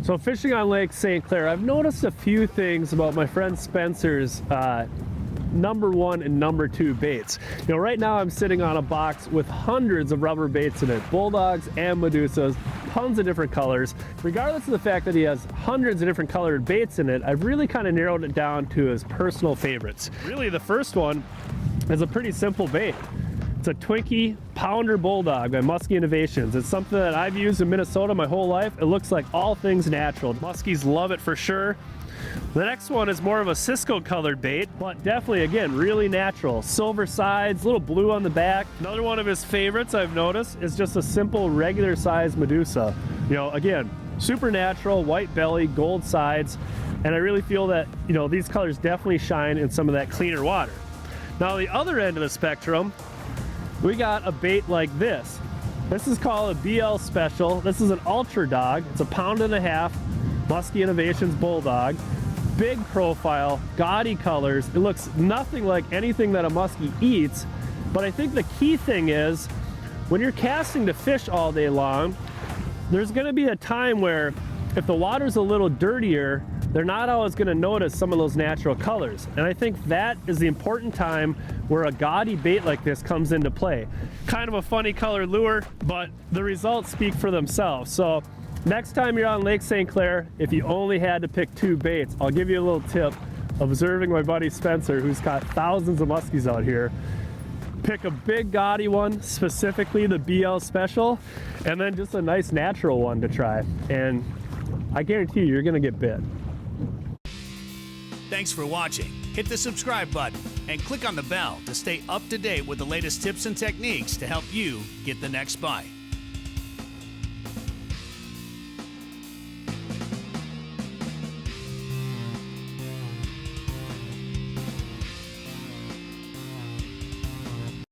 So fishing on Lake St. Clair, I've noticed a few things about my friend Spencer's number 1 and number 2 baits. You know, right now I'm sitting on a box with hundreds of rubber baits in it, bulldogs and medusas, tons of different colors. Regardless of the fact that he has hundreds of different colored baits in it, I've really kind of narrowed it down to his personal favorites. Really, the first one is a pretty simple bait. It's a Twinkie Pounder Bulldog by Muskie Innovations. It's something that I've used in Minnesota my whole life. It looks like all things natural. Muskies love it for sure. The next one is more of a Cisco colored bait, but definitely, again, really natural. Silver sides, little blue on the back. Another one of his favorites I've noticed is just a simple regular size Medusa. You know, again, super natural, white belly, gold sides, and I really feel that, you know, these colors definitely shine in some of that cleaner water. Now, the other end of the spectrum, we got a bait like this. This is called a BL Special. This is an Ultra Dog. It's a 1.5 pound Muskie Innovations Bulldog. Big profile, gaudy colors. It looks nothing like anything that a muskie eats, but I think the key thing is when you're casting to fish all day long, there's gonna be a time where if the water's a little dirtier, they're not always gonna notice some of those natural colors. And I think that is the important time where a gaudy bait like this comes into play. Kind of a funny color lure, but the results speak for themselves. So next time you're on Lake St. Clair, if you only had to pick 2 baits, I'll give you a little tip. Observing my buddy Spencer, who's caught thousands of muskies out here, pick a big gaudy one, specifically the BL Special, and then just a nice natural one to try. And I guarantee you, you're gonna get bit. Thanks for watching. Hit the subscribe button and click on the bell to stay up to date with the latest tips and techniques to help you get the next bite.